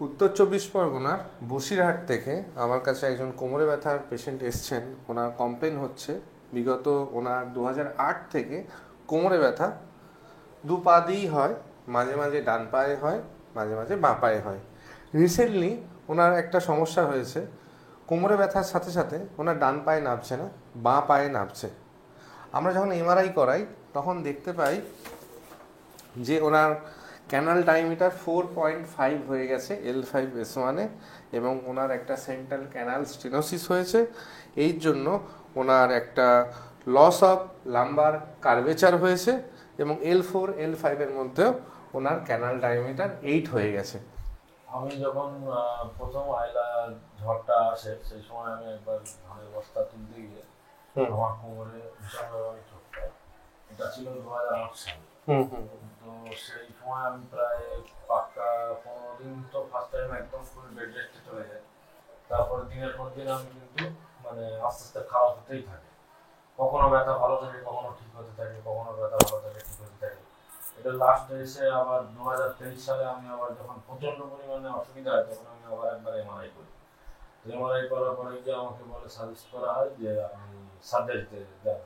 উত্তর চব্বিশ পরগনার বসিরহাট থেকে আমার কাছে একজন কোমরে ব্যথার পেশেন্ট এসছেন। ওনার কমপ্লেন হচ্ছে বিগত ওনার 2008 থেকে কোমরে ব্যথা দু পা দিয়েই হয়, মাঝে মাঝে ডান পায়ে হয়, মাঝে মাঝে বাঁ পায়ে হয়। রিসেন্টলি ওনার একটা সমস্যা হয়েছে, কোমরে ব্যথার সাথে সাথে ওনার ডান পায়ে নামছে না, বাঁ পায়ে নামছে। আমরা যখন এমআরআই করাই তখন দেখতে পাই যে ওনার ক্যানাল ডায়ামিটার 4.5 হয়ে গেছে L5S1-এ, এবং ওনার একটা সেন্ট্রাল ক্যানাল স্টেনোসিস হয়েছে। এই জন্য ওনার একটা লস অফ লাম্বার কার্ভেচার হয়েছে, এবং L4 L5-এর মধ্যেও ওনার ক্যানাল ডায়ামিটার 8 হয়ে গেছে। আমি যখন প্রথম আইলা ঝড়টা আসে সেই সময় আমি একবার ধানের বস্তা তুলতে গিয়ে আমার কোমরে ভীষণভাবে চোট পাই। এটা ছিল 2008 সালে। তো সেই সময় আমি প্রায় পাক্কা 15 দিন তো ফার্স্ট টাইম একদম ফুল বেড রেস্টে চলে যায়। তারপরে দিনের পর দিন আমি কিন্তু মানে আস্তে আস্তে খারাপ হতেই থাকে। কখনো ব্যথা ভালো থাকে, কখনো ঠিক হতে থাকে, কখনো ব্যথা ভালো থাকে, ঠিক হতে থাকে। এটা লাস্ট এসে আবার 2023 সালে আমি আবার যখন প্রচন্ড পরিমাণে অসুবিধা হয় তখন আমি আবার একবার এমআরআই করি। এমআরআই করার পরে কি আমাকে বলে সাজেস্ট করা হয় যে আপনি সার্জারিতে যান।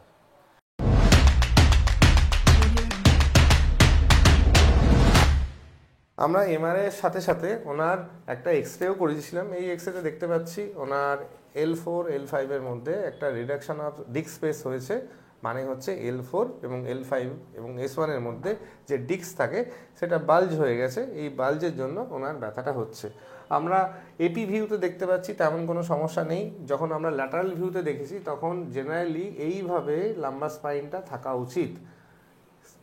আমরা এমআরআইয়ের সাথে সাথে ওনার একটা এক্সরেও করেছিলাম। এই এক্সরেতে দেখতে পাচ্ছি ওনার L4 L5-এর মধ্যে একটা রিডাকশন অফ ডিস্ক স্পেস হয়েছে। মানে হচ্ছে L4 এবং L5 এবং S1-এর মধ্যে যে ডিস্ক থাকে সেটা বাল্জ হয়ে গেছে। এই বাল্জের জন্য ওনার ব্যথাটা হচ্ছে। আমরা এপি ভিউতে দেখতে পাচ্ছি তেমন কোনো সমস্যা নেই। যখন আমরা ল্যাটারাল ভিউতে দেখেছি তখন জেনারেলি এইভাবে লাম্বার স্পাইনটা থাকা উচিত।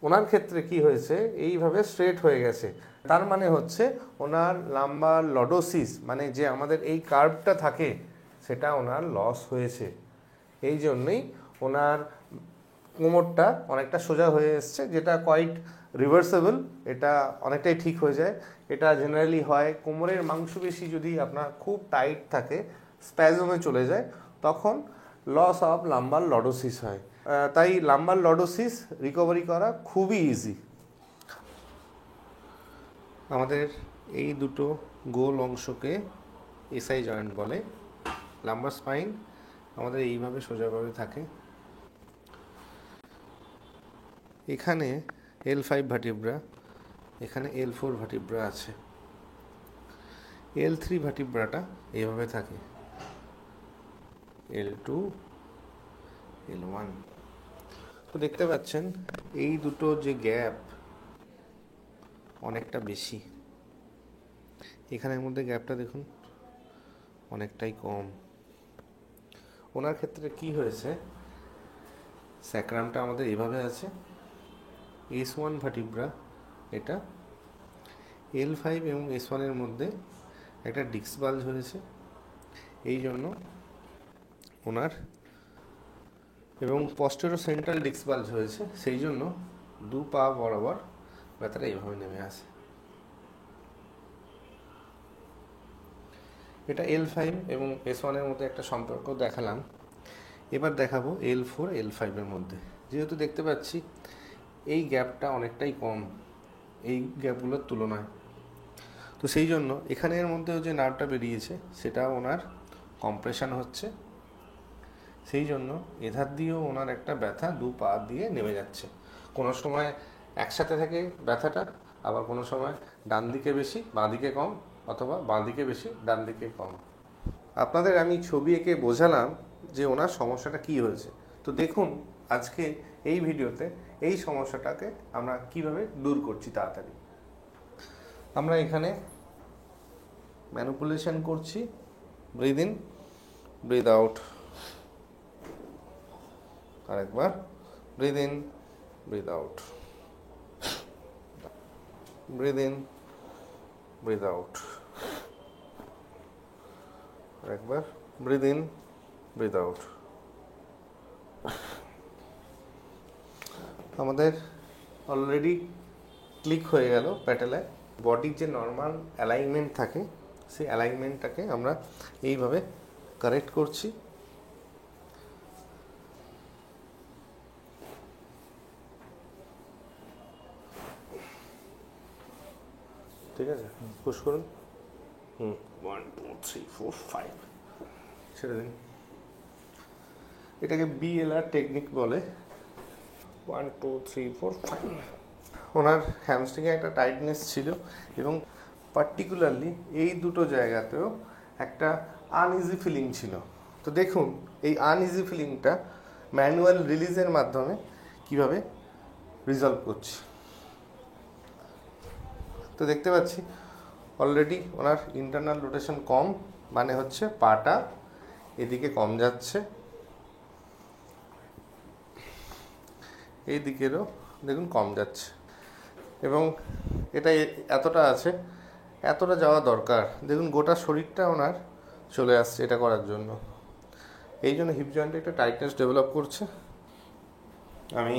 ওনার ক্ষেত্রে কি হয়েছে, এইভাবে স্ট্রেট হয়ে গেছে। তার মানে হচ্ছে ওনার লাম্বার লডোসিস, মানে যে আমাদের এই কার্ভটা থাকে সেটা ওনার লস হয়েছে। এই জন্যই ওনার কোমরটা অনেকটা সোজা হয়ে এসছে, যেটা কোয়াইট রিভার্সেবল। এটা অনেকটাই ঠিক হয়ে যায়। এটা জেনারেলি হয় কোমরের মাংসপেশি যদি আপনার খুব টাইট থাকে, স্প্যাজমে চলে যায়, তখন লস অফ লাম্বার লডোসিস হয়। তাই লাম্বার লডোসিস রিকভারি করা খুবই ইজি। আমাদের এই দুটো গোল অংশকে এসআই জয়েন্ট বলে। লাম্বার স্পাইন আমাদের এইভাবে সোজাভাবে থাকে। এখানে L5 ভার্টিব্রা, এখানে L4 ভার্টিব্রা আছে। L3 ভার্টিব্রাটা এইভাবে থাকে, L2 L1। তো দেখতে পাচ্ছেন এই দুটো যে গ্যাপ অনেকটা বেশি। এখানের মধ্যে গ্যাপটা দেখুন অনেকটাই কম। ওনার ক্ষেত্রে কি হয়েছে, স্যাক্রামটা আমাদের এভাবে আছে, S1 ভার্টিব্রা এটা, L5 এবং S1-এর মধ্যে একটা ডিস্ক বাল্জ হয়েছে। এই জন্য ওনার এবং পস্টেরো সেন্ট্রাল ডিস্ক বাল্জ হয়েছে, সেই জন্য দু পা বরাবর ব্যথাটা এইভাবে নেমে আসে। এটা L5 এবং S1-এর মধ্যে একটা সম্পর্ক দেখালাম। এবার দেখাবো L4 L5-এর মধ্যে। যেহেতু দেখতে পাচ্ছি এই গ্যাপটা অনেকটাই কম এই গ্যাপগুলোর তুলনায়, তো সেই জন্য এখানের মধ্যেও যে নার্ভটা বেরিয়েছে সেটা ওনার কম্প্রেশন হচ্ছে। সেই জন্য এধার দিয়েও ওনার একটা ব্যথা দু পা দিয়ে নেমে যাচ্ছে। কোনো সময় একসাথে থাকে ব্যথাটা, আবার কোনো সময় ডান দিকে বেশি বাঁ দিকে কম, অথবা বাঁ দিকে বেশি ডান দিকে কম। আপনাদের আমি ছবি এঁকে বোঝালাম যে ওনার সমস্যাটা কি হয়েছে। তো দেখুন আজকে এই ভিডিওতে এই সমস্যাটাকে আমরা কিভাবে দূর করছি তাড়াতাড়ি। আমরা এখানে ম্যানিপুলেশন করছি, ব্রিদ ইন ব্রিদ আউট। আরেকবার breathe in breathe out, breathe in breathe out, আরেকবার ব্রিদ ইন ব্রিদ আউট। আমাদের অলরেডি ক্লিক হয়ে গেল প্যাটেলায়। বডির যে নর্মাল অ্যালাইনমেন্ট থাকে সেই অ্যালাইনমেন্টটাকে আমরা এইভাবে কারেক্ট করছি। ঠিক আছে, পুশ করুন। 1 2 3 4 5 ছেড়ে দিন। এটাকে বিএলআর টেকনিক বলে। 1 2 3 4 5। ওনার হ্যামস্ট্রিংয়ে একটা টাইটনেস ছিল এবং পার্টিকুলারলি এই দুটো জায়গাতেও একটা আনইজি ফিলিং ছিল। তো দেখুন এই আনইজি ফিলিংটা ম্যানুয়াল রিলিজের মাধ্যমে কিভাবে রিজলভ করছি। তো দেখতে পাচ্ছি অলরেডি ওনার ইন্টারনাল রোটেশন কম, মানে হচ্ছে পাটা এদিকে কম যাচ্ছে, এই দিকেরও দেখুন কম যাচ্ছে এবং এটা এতটা আছে, এতটা যাওয়া দরকার। দেখুন গোটা শরীরটা ওনার চলে আসছে এটা করার জন্য। এই জন্য হিপ জয়েন্টে একটা টাইটনেস ডেভেলপ করছে। আমি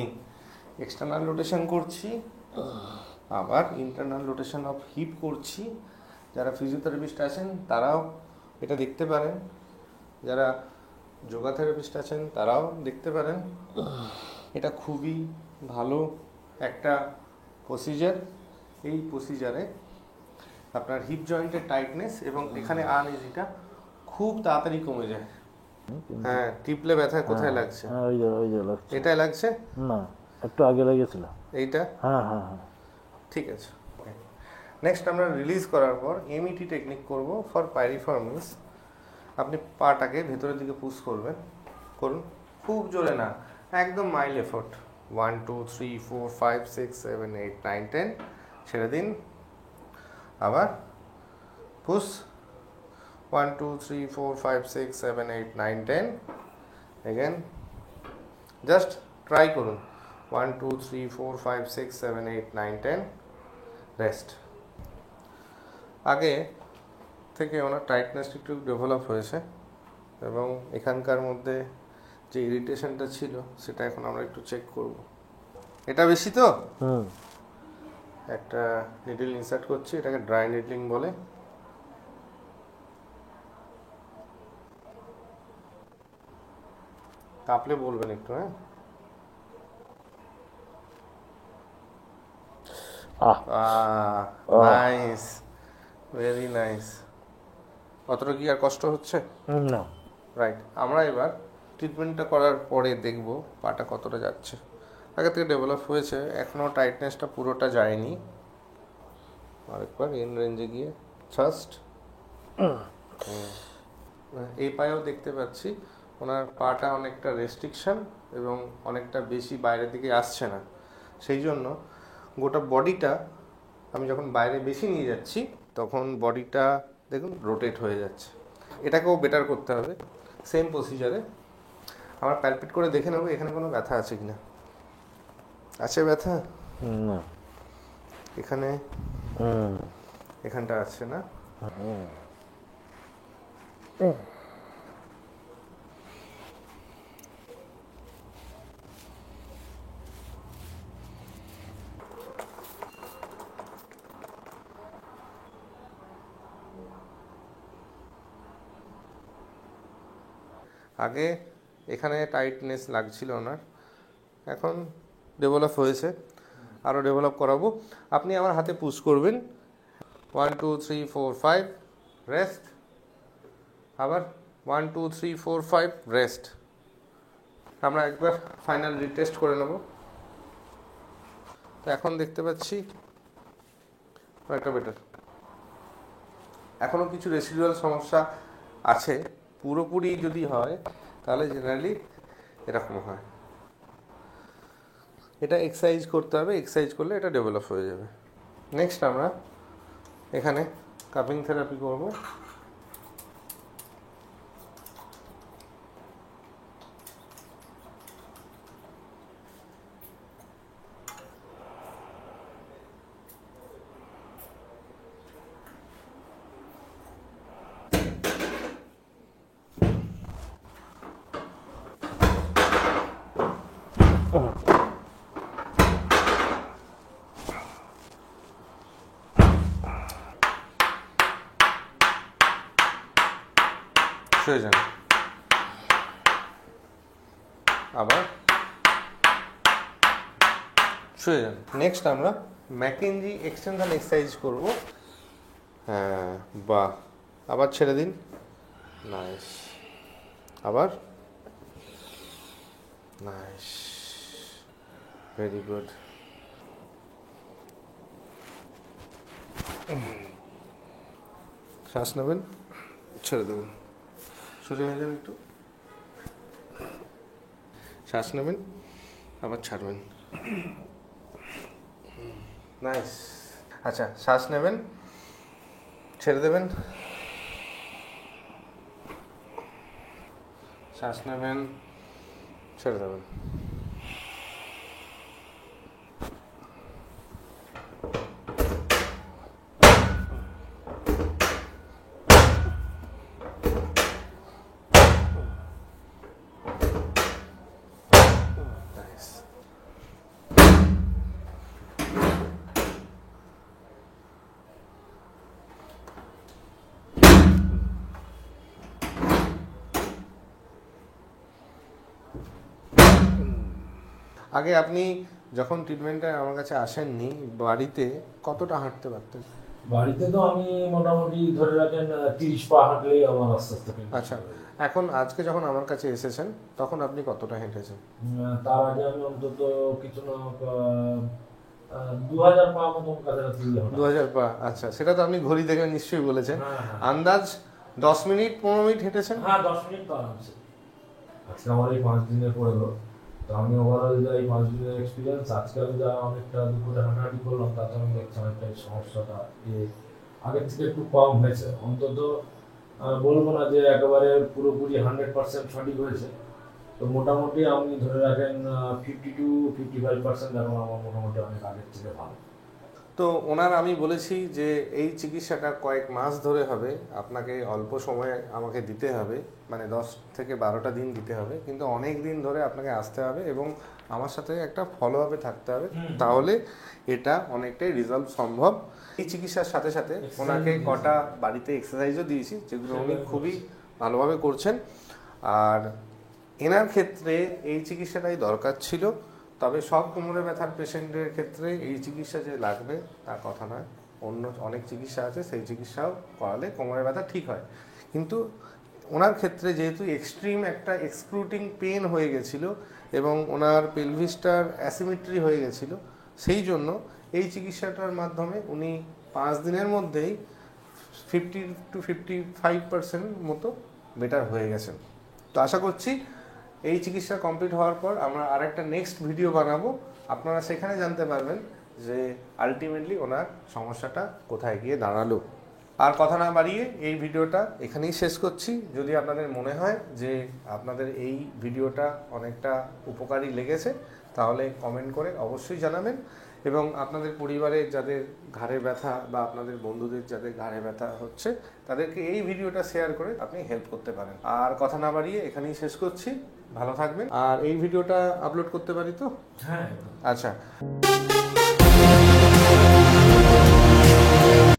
এক্সটার্নাল রোটেশন করছি, আবার ইন্টারনাল রোটেশন অফ হিপ করছি। যারা ফিজিওথেরাপিস্ট আছেন তারাও এটা দেখতে পারেন, যারা যোগা থেরাপিস্ট আছেন তারাও দেখতে পারেন। এটা খুবই ভালো একটা প্রসিজার। এই প্রসিজারে আপনার হিপ জয়েন্টের টাইটনেস এবং এখানে আনইজিটা খুব তাড়াতাড়ি কমে যায়। হ্যাঁ, টিপলে ব্যথা কোথায় লাগছে? ওই যে লাগছে। এটাই লাগছে না, একটু আগে লেগেছিল। এইটা? হ্যাঁ হ্যাঁ হ্যাঁ, ঠিক আছে। নেক্সট আমরা রিলিজ করার পর এমইটি টেকনিক করব ফর পাইরিফর্মিস। আপনি পাটাকে ভেতরের দিকে পুশ করুন, খুব জোরে না, একদম মাইল্ড এফোর্ট। 1 2 3 4 5 6 7 8 9 10 ছেড়ে দিন, আবার পুশ 1 2 3 4 5 6 7 8 9 10 এগেন। জাস্ট ট্রাই করুন 1 2 3 4 5 6 7 8 9 10 রেস্ট। আগে থেকে ওনার টাইটনেস একটু ডেভেলপ হয়েছে এবং এখানকার মধ্যে যে ইরিটেশনটা ছিল সেটা এখন আমরা একটু চেক করব। এটা বেশি তো একটা নিডল ইনসার্ট করছি, এটাকে ড্রাই নিডলিং বলে। কাঁপলে বলবেন একটু। হ্যাঁ, নাইস, ভেরি নাইস। অতটা কি আর কষ্ট হচ্ছে? না। রাইট। আমরা এবার ট্রিটমেন্টটা করার পরে দেখব পাটা কতটা যাচ্ছে। আগে থেকে ডেভেলপ হয়েছে, এখনও টাইটনেসটা পুরোটা যায়নি। আরেকবার ইন রেঞ্জে গিয়ে ফার্স্ট এই পায়েও দেখতে পাচ্ছি ওনার পাটা অনেকটা রেস্ট্রিকশন এবং অনেকটা বেশি বাইরের দিকে আসছে না। সেই জন্য গোটা বডিটা আমি যখন বাইরে বেশি নিয়ে যাচ্ছি তখন বডিটা দেখুন রোটেট হয়ে যাচ্ছে। এটাকেও বেটার করতে হবে। সেম প্রসিজারে আমরা প্যালপিট করে দেখে নেবো এখানে কোনো ব্যথা আছে কিনা। আছে ব্যথা? না। এখানে এখানটা আছে না? আগে এখানে টাইটনেস লাগছিল ওনার, এখন ডেভেলপ হয়েছে, আরও ডেভেলপ করাবো। আপনি আমার হাতে পুশ করবেন 1 2 3 4 5 রেস্ট, আবার 1 2 3 4 5 রেস্ট। আমরা একবার ফাইনাল রিটেস্ট করে নেব। তো এখন দেখতে পাচ্ছি একটা বেটার। এখনও কিছু রেসিডুয়াল সমস্যা আছে, পুরোপুরি যদি হয় তাহলে জেনারেলি এরকম হয়। এটা এক্সারসাইজ করতে হবে, এক্সারসাইজ করলে এটা ডেভেলপ হয়ে যাবে। নেক্সট আমরা এখানে কাপিং থেরাপি করব। শুয়ে যান, আবার শুয়ে যান। নেক্সট আমরা ম্যাকেনজি এক্সটেনশন এক্সারসাইজ করব। হ্যাঁ, বাহ। আবার ছেড়ে দিন। নাইস। আবার। Nice, very good. শ্বাস নেবেন, ছেড়ে দেবেন, সোজা হয়ে যান একটু। শ্বাস নেবেন, আবার ছাড়বেন। নাইস। আচ্ছা, শ্বাস নেবেন, ছেড়ে দেবেন, শ্বাস নেবেন, ছেড়ে দেবেন। Nice. আগে আপনি যখন ট্রিটমেন্টে আমার কাছে আসেননি, বাড়িতে কতটা হাঁটতে পারতেন? বাড়িতে তো আমি মোটামুটি ধরে রাখেন 30 পা হাঁটলেই আমার আস্তে আস্তে পেন আচ্ছা, এখন আজকে যখন আমার কাছে এসেছেন তখন আপনি কতটা হেঁটেছেন? তার আগে আমি অন্তত কিছু না 2000 পা মতন কাছাকাছি হাঁটা। 2000 পা। আচ্ছা, সেটা তো আপনি ঘড়ি দেখে নিশ্চয়ই বলেছেন। হ্যাঁ, হ্যাঁ। আন্দাজ 10 মিনিট 15 মিনিট হেঁটেছেন? হ্যাঁ, 10 মিনিট তো আরামসে। আজকে আমার এই 5 দিনের পড়লো, তো আমি ওভারঅল যা এই 5 দিনের এক্সপিরিয়েন্স, আজকে আমি যা অনেকটা দুপুরে হাঁটাহাঁটি করলাম, তাতে আমি দেখছি অনেকটা এই সমস্যাটা আগের থেকে একটু কম হয়েছে। অন্তত বলবো না যে একেবারে পুরোপুরি 100% সঠিক হয়েছে, তো মোটামুটি আমি ধরে রাখেন 50 to 55% এখন আমার মোটামুটি অনেক আগের থেকে ভালো। তো ওনার আমি বলেছি যে এই চিকিৎসাটা কয়েক মাস ধরে হবে, আপনাকে অল্প সময় আমাকে দিতে হবে, মানে 10 থেকে 12টা দিন দিতে হবে, কিন্তু অনেক দিন ধরে আপনাকে আসতে হবে এবং আমার সাথে একটা ফলো আপে থাকতে হবে, তাহলে এটা অনেকটাই রিজলভ সম্ভব। এই চিকিৎসার সাথে সাথে ওনাকে কটা বাড়িতে এক্সারসাইজও দিয়েছি, যেগুলো উনি খুবই ভালোভাবে করছেন। আর এনার ক্ষেত্রে এই চিকিৎসাটাই দরকার ছিল, তবে সব কোমরে ব্যথার পেশেন্টের ক্ষেত্রে এই চিকিৎসা যে লাগবে তার কথা নয়। অন্য অনেক চিকিৎসা আছে, সেই চিকিৎসাও করালে কোমরে ব্যথা ঠিক হয়, কিন্তু ওনার ক্ষেত্রে যেহেতু এক্সট্রিম একটা এক্সক্রুটিং পেন হয়ে গেছিল এবং ওনার পেলভিসটার অ্যাসিমেট্রি হয়ে গেছিল, সেই জন্য এই চিকিৎসাটার মাধ্যমে উনি 5 দিনের মধ্যেই 50 to 55% মতো বেটার হয়ে গেছেন। তো আশা করছি এই চিকিৎসা কমপ্লিট হওয়ার পর আমরা আরেকটা নেক্সট ভিডিও বানাবো, আপনারা সেখানে জানতে পারবেন যে আলটিমেটলি ওনার সমস্যাটা কোথায় গিয়ে দাঁড়ালো। আর কথা না বাড়িয়ে এই ভিডিওটা এখানেই শেষ করছি। যদি আপনাদের মনে হয় যে আপনাদের এই ভিডিওটা অনেকটা উপকারী লেগেছে, তাহলে কমেন্ট করে অবশ্যই জানাবেন, এবং আপনাদের পরিবারে যাদের ঘাড়ে ব্যথা বা আপনাদের বন্ধুদের যাদের ঘাড়ে ব্যথা হচ্ছে, তাদেরকে এই ভিডিওটা শেয়ার করে আপনি হেল্প করতে পারেন। আর কথা না বাড়িয়ে এখানেই শেষ করছি, ভালো থাকবেন। আর এই ভিডিওটা আপলোড করতে পারি তো? হ্যাঁ। আচ্ছা।